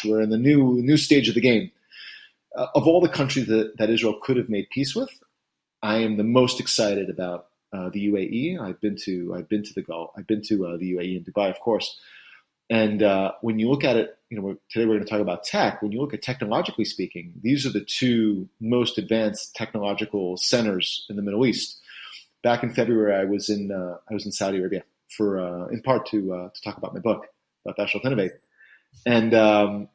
We're in the new stage of the game. Of all the countries that Israel could have made peace with, I am the most excited about the UAE. I've been to the Gulf. I've been to the UAE and Dubai, of course. And when you look at it, today we're going to talk about tech. When you look at technologically speaking, these are the two most advanced technological centers in the Middle East. Back in February, I was in Saudi Arabia for in part to talk about my book about Shalt Innovate, and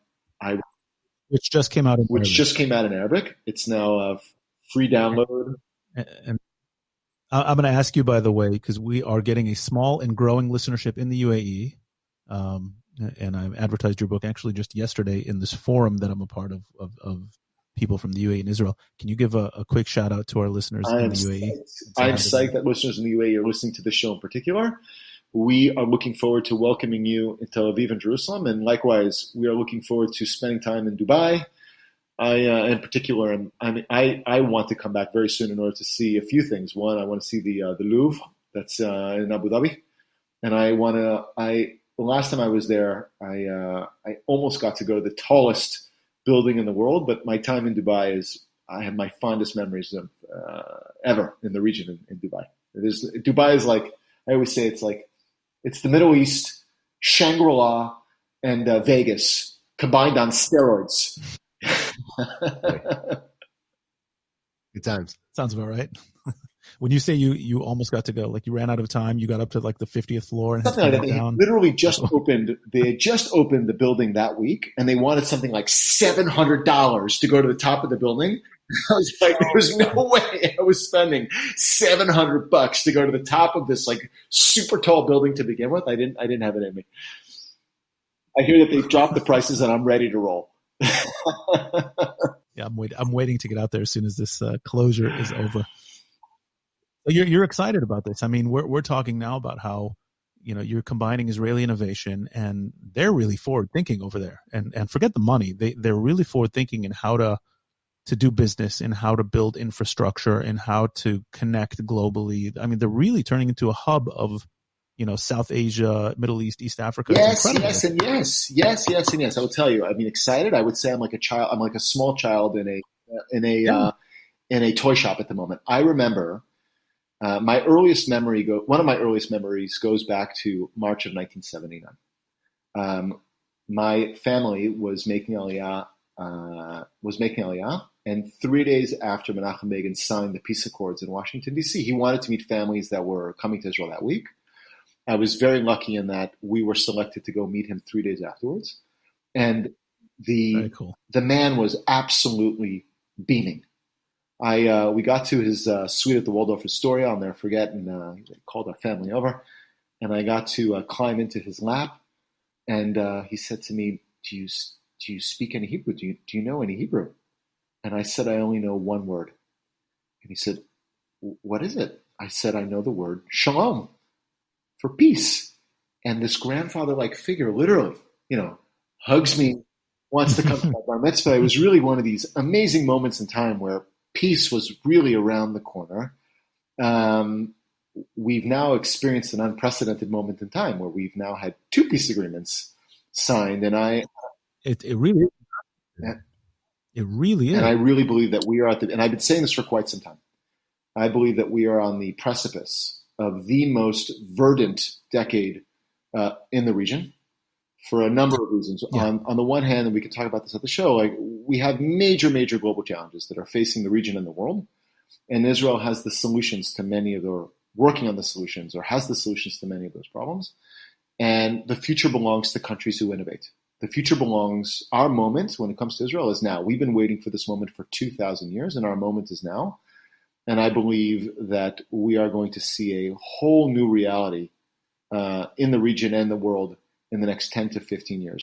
which just came out in Arabic. It's now free download. And I'm going to ask you, by the way, because we are getting a small and growing listenership in the UAE. And I've advertised your book actually just yesterday in this forum that I'm a part of people from the UAE and Israel. Can you give a quick shout out to our listeners in the UAE? I'm psyched that listeners in the UAE are listening to this show in particular. We are looking forward to welcoming you in Tel Aviv and Jerusalem, and likewise, we are looking forward to spending time in Dubai. In particular, I want to come back very soon in order to see a few things. One, I want to see the Louvre that's in Abu Dhabi, and the last time I was there, I almost got to go to the tallest building in the world, but my time in Dubai I have my fondest memories of ever in the region in Dubai. Dubai is like, I always say, it's the Middle East, Shangri-La, and Vegas combined on steroids. Good times. Sounds about right. When you say you almost got to go, like you ran out of time, you got up to like the 50th floor and something like that. They literally just opened. They had just opened the building that week, and they wanted something like $700 to go to the top of the building. I was like, there was no way I was spending $700 to go to the top of this like super tall building to begin with. I didn't have it in me. I hear that they've dropped the prices, and I'm ready to roll. Yeah, I'm waiting to get out there as soon as this closure is over. You're excited about this. I mean, we're talking now about how, you're combining Israeli innovation, and they're really forward thinking over there. And forget the money. They're really forward thinking in how to do business, and how to build infrastructure, and how to connect globally. I mean, they're really turning into a hub of, South Asia, Middle East, East Africa. Yes. I will tell you, I mean, excited. I would say I'm like a child. I'm like a small child in a toy shop at the moment. I remember. One of my earliest memories goes back to March of 1979. My family was making Aliyah, and 3 days after Menachem Begin signed the peace accords in Washington, D.C., he wanted to meet families that were coming to Israel that week. I was very lucky in that we were selected to go meet him 3 days afterwards, and the man was absolutely beaming. We got to his suite at the Waldorf Astoria. I'll never forget, and they called our family over, and I got to climb into his lap, and he said to me, "Do you speak any Hebrew? Do you know any Hebrew?" And I said, "I only know one word." And he said, "What is it?" I said, "I know the word shalom, for peace." And this grandfather-like figure, literally, hugs me, wants to come to my bar mitzvah. It was really one of these amazing moments in time where peace was really around the corner. We've now experienced an unprecedented moment in time where we've now had 2 peace agreements signed, and it really is. And I really believe that we are and I've been saying this for quite some time. I believe that we are on the precipice of the most verdant decade in the region, for a number of reasons. Yeah. On the one hand, and we can talk about this at the show, like we have major global challenges that are facing the region and the world, and Israel has the solutions to many of the working on the solutions, or has the solutions to many of those problems. And the future belongs to countries who innovate. The future belongs. Our moment when it comes to Israel is now. We've been waiting for this moment for 2,000 years, and our moment is now. And I believe that we are going to see a whole new reality in the region and the world in the next 10 to 15 years.